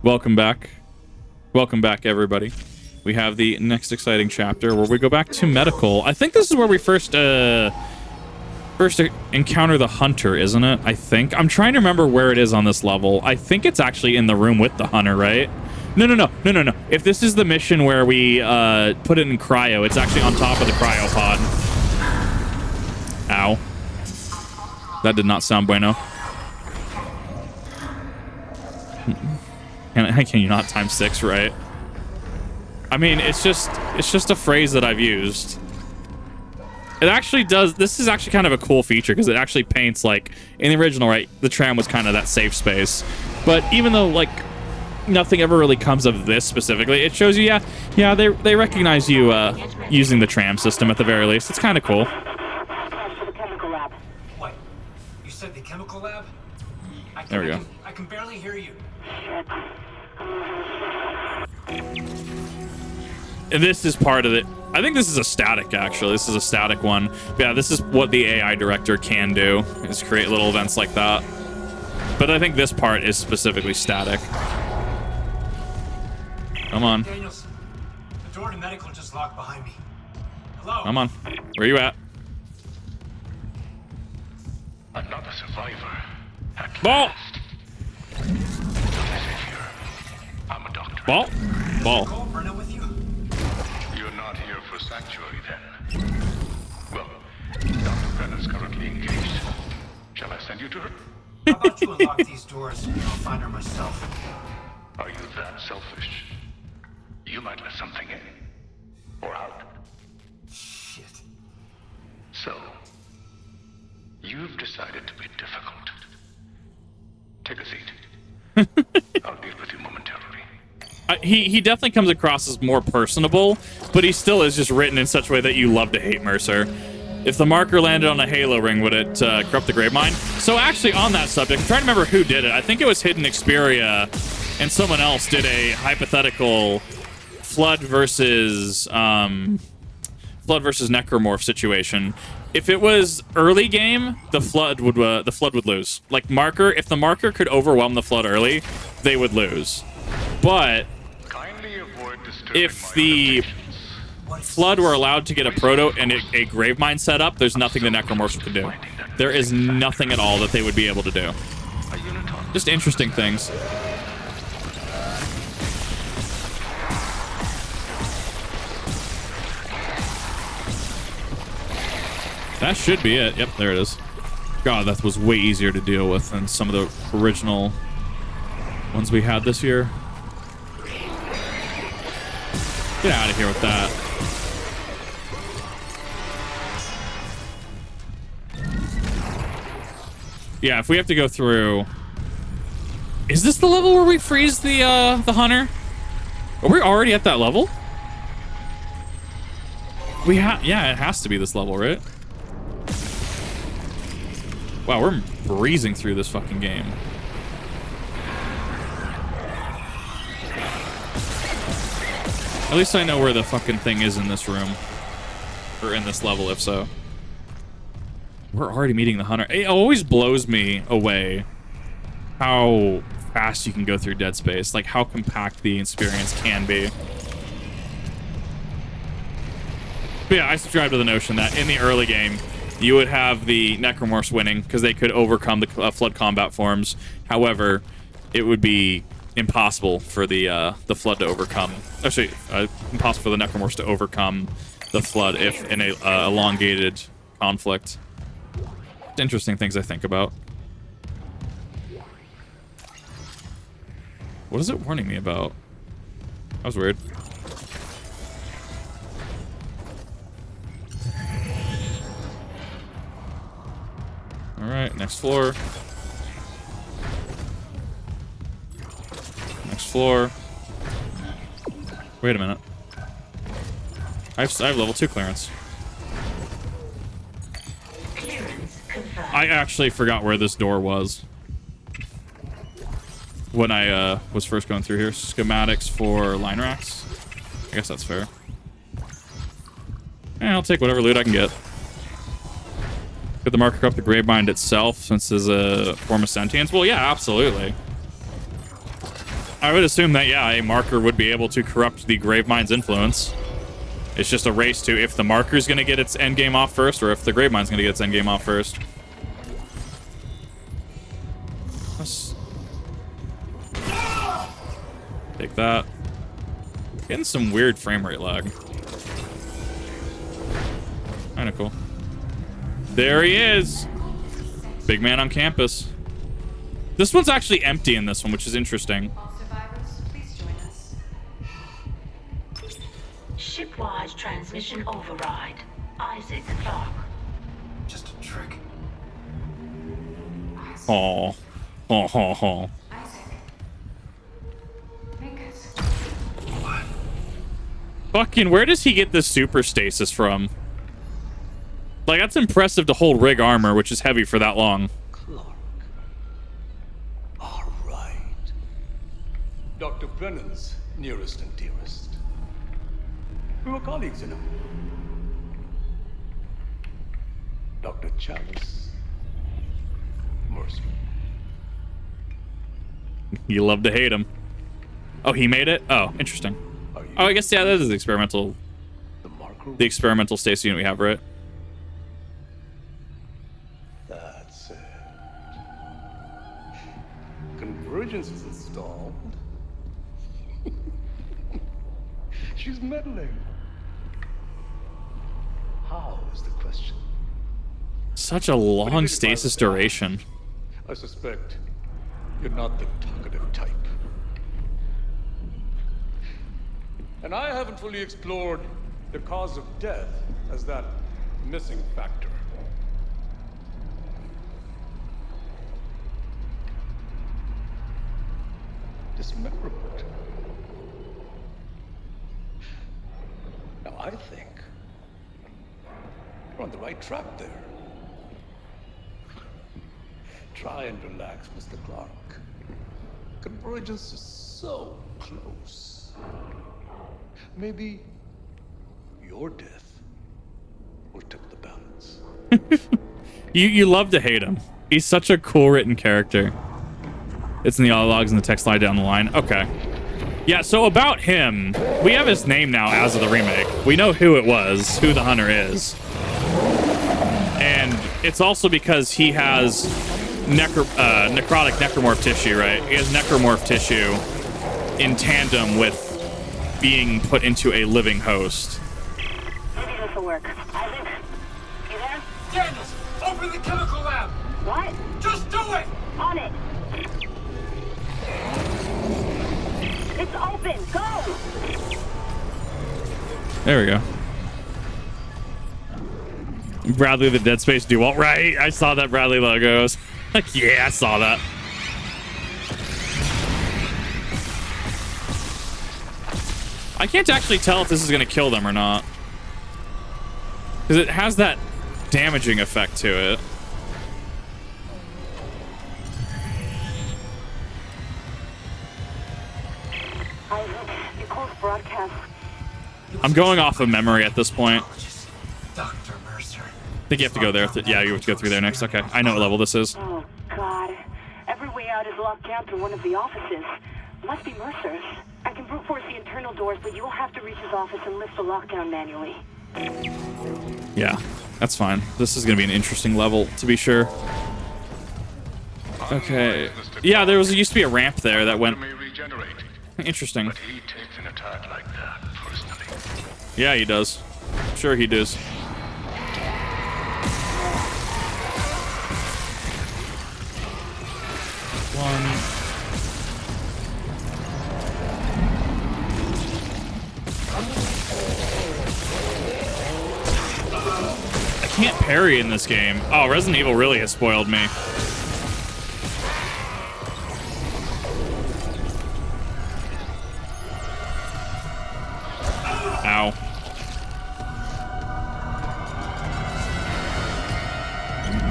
Welcome back. Welcome back, everybody. We have the next exciting chapter where we go back to medical. I think this is where we first encounter the hunter, isn't it? I think. I'm trying to remember where it is on this level. I think it's actually in the room with the hunter, right? No. If this is the mission where we put it in cryo, it's actually on top of the cryopod. Ow. That did not sound bueno. Can you not times 6, right? I mean, it's just a phrase that I've used. It actually does. This is actually kind of a cool feature because it actually paints, like, in the original, right, the tram was kind of that safe space. But even though, like, nothing ever really comes of this specifically, it shows you, yeah, they recognize you using the tram system at the very least. It's kind of cool. What? You said the chemical lab? There we go. I can barely hear you. And this is part of it. I think this is a static, actually. This is a static one. But yeah, this is what the AI director can do, is create little events like that. But I think this part is specifically static. Come on. Daniels, the door to medical just locked behind me. Hello? Come on. Where you at? I'm not a survivor. Ball! I'm a doctor. Ball? Ball. Call Brenna with you? You're not here for sanctuary, then. Well, Dr. Brenner's currently engaged. Shall I send you to her? How about you unlock these doors and I'll find her myself? Are you that selfish? You might let something in. Or out. Shit. So, you've decided to be difficult. Take a seat. I'll deal with you momentarily. He definitely comes across as more personable, but he still is just written in such a way that you love to hate Mercer. If the marker landed on a Halo ring, would it corrupt the Gravemind? So actually, on that subject, I'm trying to remember who did it. I think it was Hidden Xperia, and someone else did a hypothetical Flood versus Necromorph situation. If it was early game, the Flood would lose. Like marker, if the marker could overwhelm the Flood early, they would lose. But if the Flood were allowed to get a Proto and a Gravemind set up, there's nothing the Necromorphs could do. There is nothing at all that they would be able to do. Just interesting things. That should be it. Yep, there it is. God, that was way easier to deal with than some of the original ones we had this year. Get out of here with that. Yeah, if we have to go through... Is this the level where we freeze the hunter? Are we already at that level? Yeah, it has to be this level, right? Wow, we're breezing through this fucking game. At least I know where the fucking thing is in this room. Or in this level, if so. We're already meeting the hunter. It always blows me away how fast you can go through Dead Space. Like, how compact the experience can be. But yeah, I subscribe to the notion that in the early game, you would have the Necromorphs winning because they could overcome the Flood combat forms. However, it would be impossible for the Flood to overcome. Actually, impossible for the Necromorphs to overcome the Flood if in a elongated conflict. Interesting things I think about. What is it warning me about? That was weird. All right, next floor. Next floor. Wait a minute. I have level 2 clearance. I actually forgot where this door was when I was first going through here. Schematics for line racks. I guess that's fair. I'll take whatever loot I can get. Could the marker corrupt the Gravemind itself since it's a form of sentience? Well, yeah, absolutely. I would assume that, yeah, a marker would be able to corrupt the Gravemind's influence. It's just a race to if the marker's going to get its endgame off first or if the Gravemind's going to get its endgame off first. Let's take that. Getting some weird frame rate lag. Kind of cool. There he is. Big man on campus. This one's actually empty in this one, which is interesting. All survivors, please join us. Shipwide transmission override. Isaac Clark. Just a trick. Oh. Oh, oh, oh. Isaac. Make us. Fucking, where does he get this super stasis from? Like, that's impressive to hold rig armor, which is heavy for that long. Clark. All right. Dr. Brennan's nearest and dearest. We were colleagues, you know. Dr. Challus Mercer. You love to hate him. Oh, he made it? Oh, interesting. Oh, I guess, yeah, that is the experimental stasis unit we have, right? That's it. Convergence is installed. She's meddling. How is the question? Such a long stasis duration. I suspect you're not the talkative type. And I haven't fully explored the cause of death as that missing factor. Dismemberment. Now I think we're on the right track there. Try and relax, Mr. Clark. Convergence is so close. Maybe your death will tip the balance. You love to hate him. He's such a cool written character. It's in the audio logs and the text line down the line. Okay. Yeah, so about him, we have his name now as of the remake. We know who it was, who the hunter is. And it's also because he has necrotic necromorph tissue, right? He has necromorph tissue in tandem with being put into a living host. Maybe this will work. Isaac, you there? Daniels, open the chemical lab. What? Just do it. On it. It's open. Go. There we go. Bradley the Dead Space duo. Right, I saw that Bradley logo. I was like, yeah, I saw that. I can't actually tell if this is going to kill them or not. Because it has that damaging effect to it. Isaac, you close broadcast. I'm going off of memory at this point. Dr. Mercer. I think you have to go there. Yeah, you have to go through there next. Okay, I know what level this is. Oh, God. Every way out is locked down through one of the offices. Must be Mercer's. I can brute force the internal doors, but you'll have to reach his office and lift the lockdown manually. Yeah, that's fine. This is going to be an interesting level, to be sure. Okay. Yeah, there used to be a ramp there that went... Interesting. But he takes an attack like that personally. Yeah, he does. Sure he does. I can't parry in this game. Oh, Resident Evil really has spoiled me. Ow.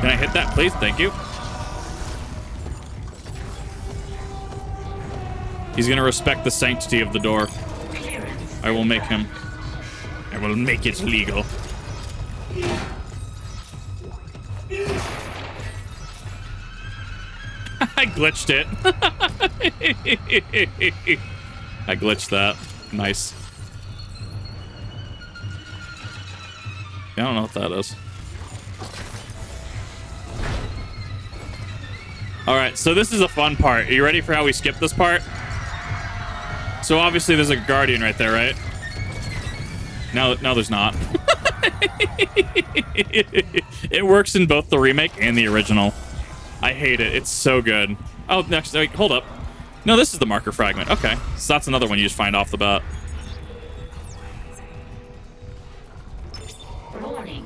Can I hit that, please? Thank you. He's gonna respect the sanctity of the door. I will make him. I will make it legal. I glitched it. I glitched that. Nice. I don't know what that is. All right, so this is a fun part. Are you ready for how we skip this part? So obviously there's a guardian right there, right? No, there's not. It works in both the remake and the original. I hate it. It's so good. Oh, next. Wait, hold up. No, this is the marker fragment. Okay, so that's another one you just find off the bat. Warning.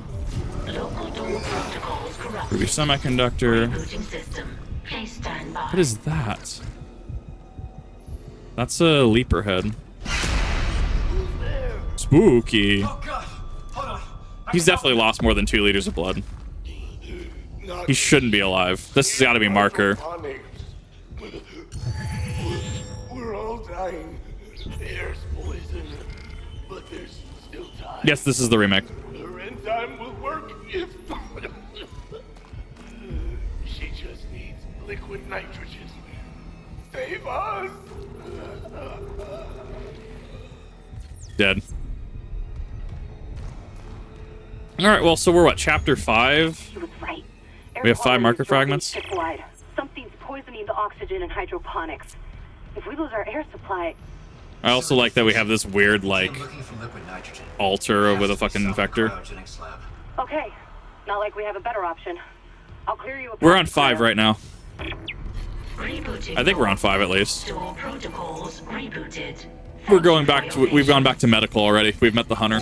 Local door protocols corrupted. Ruby semiconductor. Rebooting system. Please stand by. What is that? That's a leaper head. Spooky. Oh God! Hold on. He's definitely lost more than 2 liters of blood. He shouldn't be alive. This has got to be marker. We're all dying. Air's poison, but there's still time. Yes, this is the remake. Her enzyme will work if she just needs liquid nitrogen. Save us! Dead. All right, well, so we're what, chapter 5? She was right. We have 5 Air marker quality is fragments. dropping ship-wide. Something's poisoning the oxygen in hydroponics. If we lose our air supply, I also like that we have this weird, like, I'm looking for liquid nitrogen. altar with a fucking infector. Cryogenics lab. okay. Not like we have a better option. I'll clear you. We're on 5 right now. Rebooting. I think we're on 5 at least. Door protocols rebooted. We're going back to, we've gone back to medical already. We've met the hunter.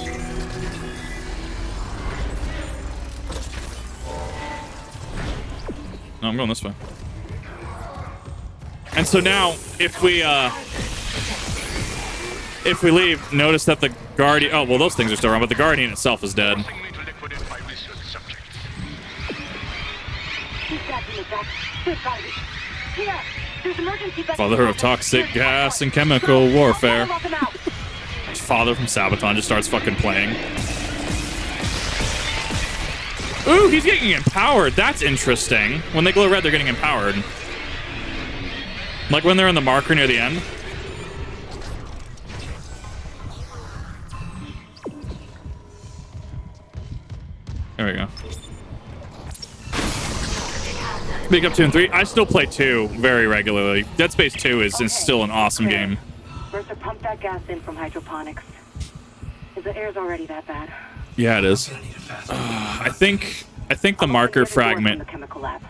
No, I'm going this way. And so now, if we leave, notice that the guardian, oh, well, those things are still around, but the guardian itself is dead. Forcing me to liquidate my research subjects. Keep that in the back. We've got it. Here, there's emergency. Father of toxic gas and chemical warfare. I'll them out. Father from Sabaton just starts fucking playing. Ooh, he's getting empowered. That's interesting. When they glow red, they're getting empowered. Like when they're in the marker near the end. There we go. Big up 2 and 3. I still play 2 very regularly. Dead Space 2 is still an awesome game. Mercer, pump that gas in from hydroponics. If the air's already that bad. Yeah, it is. Gonna need it fast. I think the marker fragment. The chemical lab.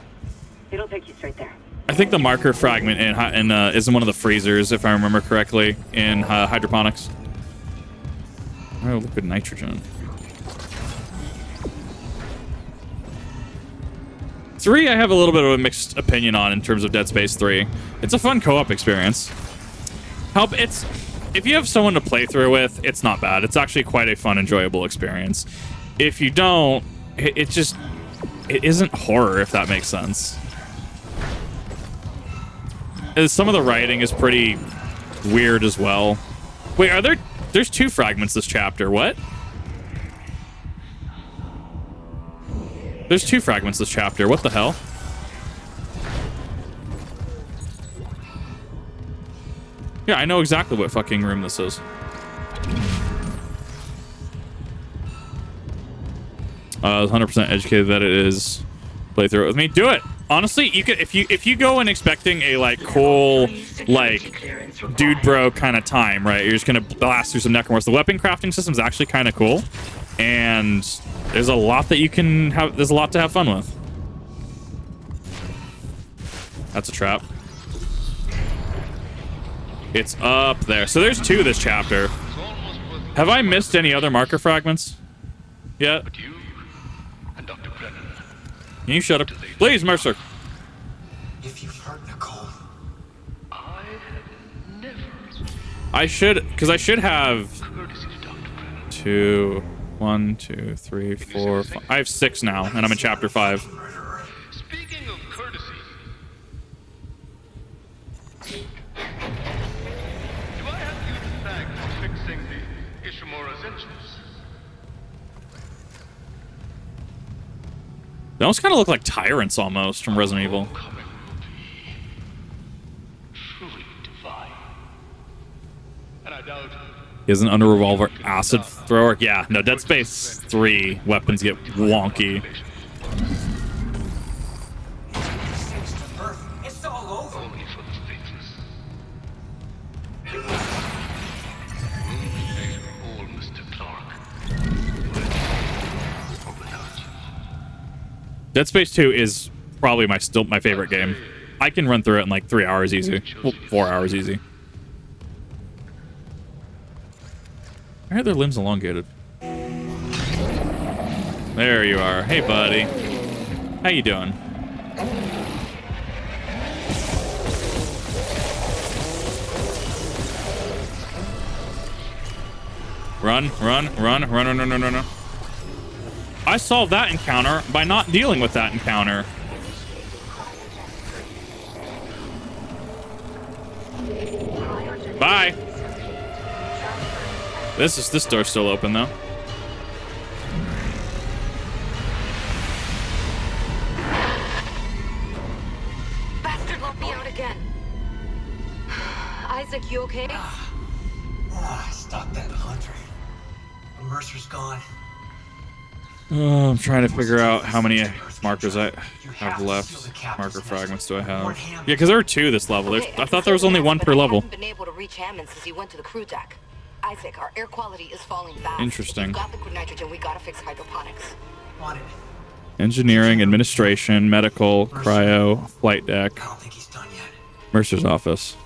It'll take you straight there. I think the marker fragment is in one of the freezers, if I remember correctly, in hydroponics. Oh, liquid nitrogen. 3, I have a little bit of a mixed opinion on in terms of Dead Space 3. It's a fun co-op experience. If you have someone to play through with, it's not bad. It's actually quite a fun, enjoyable experience. If you don't, it isn't horror, if that makes sense. Some of the writing is pretty weird as well. Wait, there's 2 fragments this chapter. What? There's 2 fragments this chapter. What the hell? Yeah, I know exactly what fucking room this is. 100% educated that it is. Play through it with me. Do it. Honestly, you could if you go in expecting a like cool like dude bro kind of time, right? You're just gonna blast through some necromorphs. The weapon crafting system is actually kind of cool, and there's a lot that you can have. There's a lot to have fun with. That's a trap. It's up there. So there's 2 this chapter. Have I missed any other marker fragments yet? But you and Dr. Brennan. Can you shut up? Please, Mercer. If you've hurt Nicole, I have never I should, because I should have courtesy to Dr. Brennan. 2, 1, 2, 3, 4, 5. I have 6 now, and I'm in chapter 5. murderer. Speaking of courtesy, do I have you to thank for fixing the Ishimura's engines? They almost kind of look like tyrants almost from Resident Evil. Coming will be He has an under revolver acid thrower. Yeah, no, Dead Space 3 weapons get wonky. It's all over. Only for the faithless. Old Mr. Clark. Dead Space 2 is probably still my favorite game. I can run through it in like 3 hours easy. Well, 4 hours easy. I heard their limbs elongated. There you are. Hey, buddy. How you doing? Run, run, run, run, run, run, run, run. I solved that encounter by not dealing with that encounter. Bye. This door's still open though. Bastard let me out again. Isaac, you okay? Stop that hunter. Mercer's gone. Oh, I'm trying to figure out how many markers I have left. Marker fragments do I have? Yeah, because there are 2 this level. I thought there was only 1 per level. I haven't been able to reach Hammond since he went to the crew deck. Isaac, our air quality is falling fast. Interesting. We've got liquid nitrogen. We gotta fix hydroponics. On it. Engineering, administration, medical, cryo, flight deck, I don't think he's done yet. Mercer's office.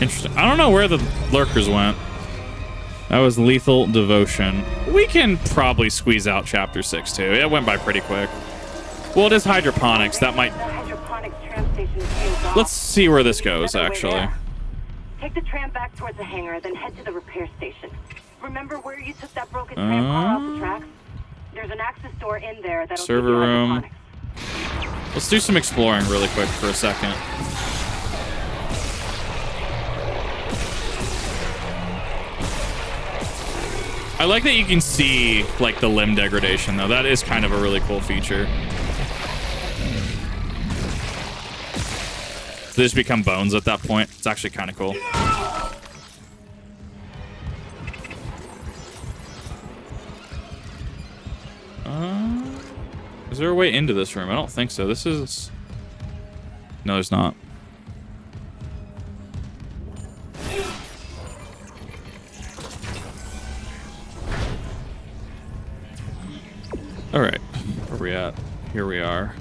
Interesting. I don't know where the lurkers went. That was Lethal Devotion. We can probably squeeze out Chapter 6 too. It went by pretty quick. Well, it is hydroponics. That might... The hydroponics tram station is sealed off. Let's see where this goes, Another way actually. there. Take the tram back towards the hangar, then head to the repair station. Remember where you took that broken tram car off the tracks? There's an access door in there that'll Server give you room. hydroponics. Let's do some exploring really quick for a second. I like that you can see, like, the limb degradation, though. That is kind of a really cool feature. They just become bones at that point. It's actually kind of cool. Is there a way into this room? I don't think so. This is... No, there's not. All right, where are we at? Here we are.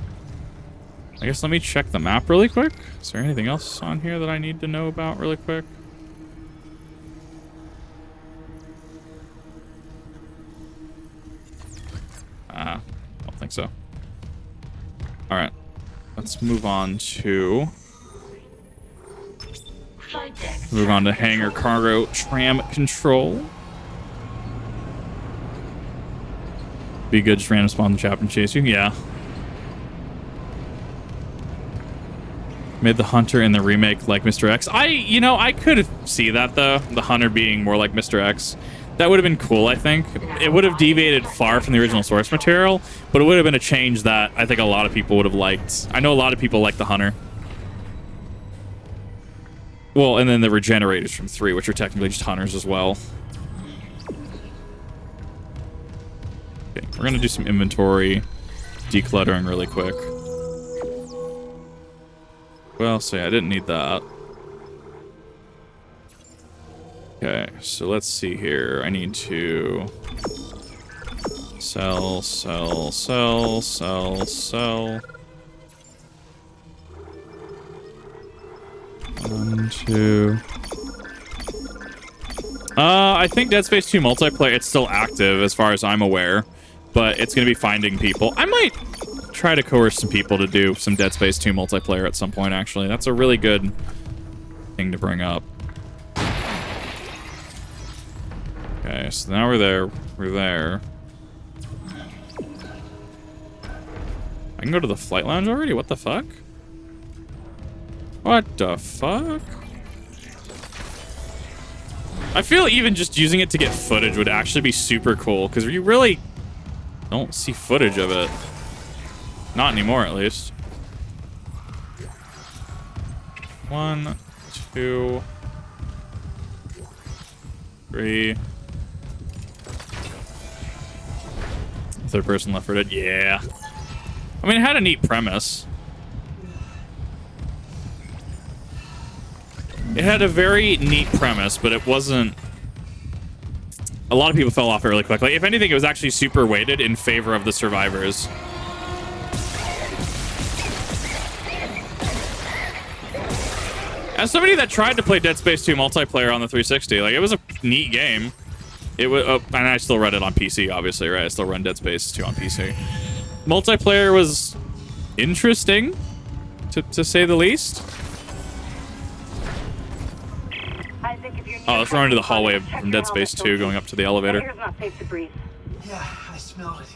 I guess let me check the map really quick. Is there anything else on here that I need to know about really quick? I don't think so. All right, let's move on to... Move on to hangar cargo tram control. Be good, just random spawn the chap and chase you. Yeah. Made the hunter in the remake like Mr. X. I could see that though. The hunter being more like Mr. X. That would have been cool, I think. It would have deviated far from the original source material, but it would have been a change that I think a lot of people would have liked. I know a lot of people like the hunter. Well, and then the regenerators from 3, which are technically just hunters as well. Okay, we're gonna do some inventory decluttering really quick. Well, say I didn't need that. Okay, so let's see here. I need to sell. 1, 2. I think Dead Space 2 multiplayer, it's still active as far as I'm aware, but it's going to be finding people. I might try to coerce some people to do some Dead Space 2 multiplayer at some point, actually. That's a really good thing to bring up. Okay, so now we're there. We're there. I can go to the flight lounge already? What the fuck? What the fuck? I feel even just using it to get footage would actually be super cool, because you really don't see footage of it. Not anymore, at least. 1, 2, 3. Third person Left 4 Dead. Yeah. I mean, it had a neat premise. It had a very neat premise, but it wasn't... A lot of people fell off it really quickly. If anything, it was actually super weighted in favor of the survivors. As somebody that tried to play Dead Space 2 multiplayer on the 360, like, it was a neat game. It was, and I still run it on PC, obviously, right? I still run Dead Space 2 on PC. Multiplayer was interesting, to say the least. Oh, let's run into the hallway from Dead Space 2, going up to the elevator. Here's not safe to breathe. Yeah, I smelled it.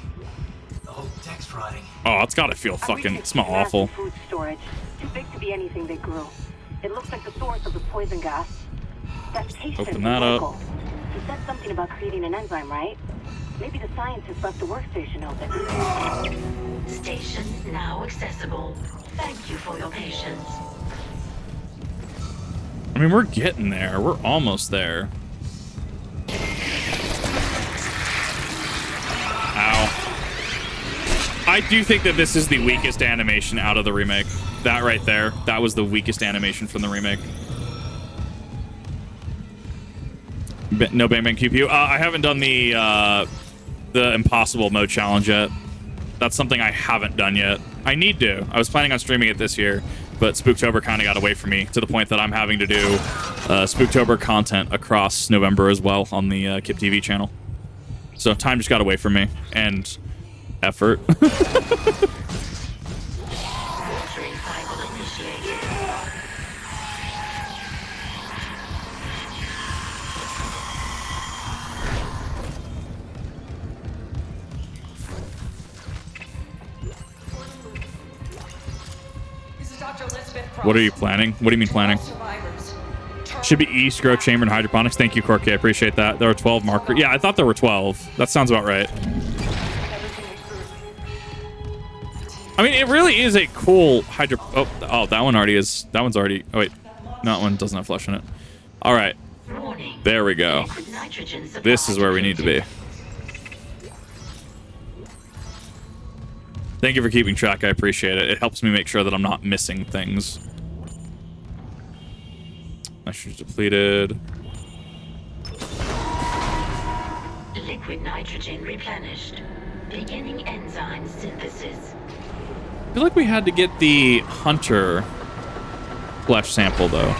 The whole deck's rotting. Oh, it's gotta feel fucking smell awful. Food storage, too big to be anything they grew. It looks like the source of the poison gas. That patient Open that up. He said something about creating an enzyme, right? Maybe the scientists left the workstation open. Station now accessible. Thank you for your patience. I mean, we're getting there. We're almost there. Ow. I do think that this is the weakest animation out of the remake. That right there, that was the weakest animation from the remake. No Bang Bang QPU. I haven't done the Impossible Mode challenge yet. That's something I haven't done yet. I need to. I was planning on streaming it this year, but Spooktober kind of got away from me to the point that I'm having to do Spooktober content across November as well on the Kip TV channel. So time just got away from me, and effort. What are you planning? What do you mean planning? Should be East, Grow Chamber, and Hydroponics. Thank you, Corky. I appreciate that. There are 12 markers. Yeah, I thought there were 12. That sounds about right. I mean, it really is a cool hydro... Oh, that one already is... That one's already... Oh, wait. No, that one doesn't have flesh in it. All right. There we go. This is where we need to be. Thank you for keeping track. I appreciate it. It helps me make sure that I'm not missing things. Nitrogen's depleted. Liquid nitrogen replenished. Beginning enzyme synthesis. I feel like we had to get the hunter flesh sample, though.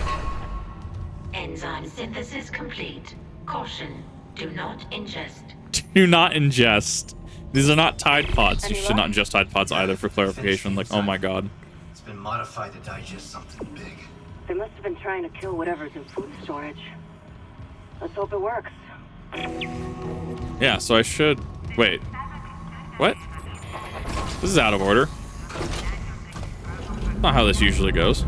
Enzyme synthesis complete. Caution. Do not ingest. Do not ingest. These are not Tide Pods. You should not ingest Tide Pods either, for clarification. Like, oh my god. It's been modified to digest something big. They must have been trying to kill whatever's in food storage. Let's hope it works. Yeah, so I should... Wait. What? This is out of order. Not how this usually goes.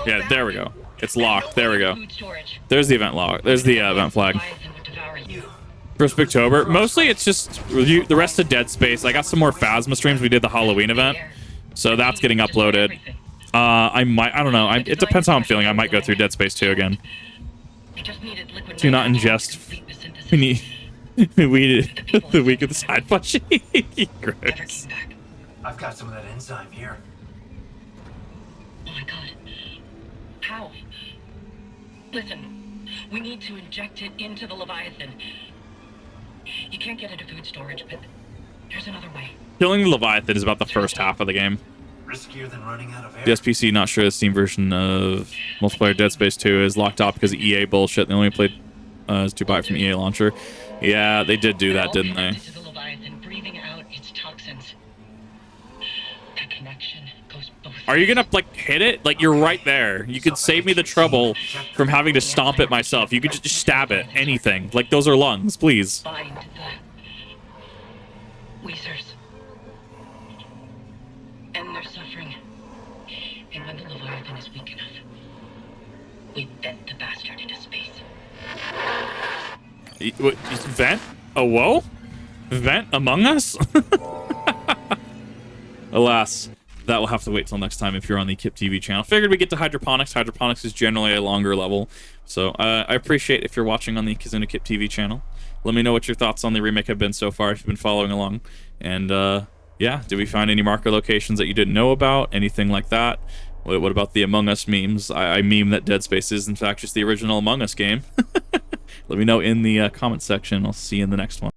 Yeah, there we go. It's locked. There we go. There's the event log. There's the event flag. For Spooktober, mostly it's just the rest of Dead Space. I got some more Phasma streams. We did the Halloween event, so that's getting uploaded. I don't know. It depends how I'm feeling. I might go through Dead Space 2 again. Do not ingest. We need the week of the side punching. Gross. I've got some of that enzyme here. Oh my god. How? Listen, we need to inject it into the Leviathan. You can't get it to food storage, but there's another way. Killing the Leviathan is about the first half of the game. Riskier than running out of air. The SPC not sure the Steam version of multiplayer Dead Space 2 is locked off because of EA bullshit. They only played is to buy it from EA launcher. Yeah, they did do that, didn't they? The Leviathan breathing out its toxins. That connection goes both. Are you gonna like hit it? Like you're right there. You could save me the trouble from having to stomp it myself. You could just stab it. Anything. Like those are lungs, please. Bind the Weezers. And their suffering. And when the Leviathan is weak enough, we vent the bastard into space. What, vent? Oh, whoa? Vent Among Us? alas, that will have to wait till next time if you're on the Kip TV channel. Figured we get to hydroponics. Hydroponics is generally a longer level. So I appreciate if you're watching on the Kizuna Kip TV channel. Let me know what your thoughts on the remake have been so far if you've been following along. And yeah, did we find any marker locations that you didn't know about? Anything like that? What about the Among Us memes? I meme that Dead Space is in fact just the original Among Us game. Let me know in the comment section. I'll see you in the next one.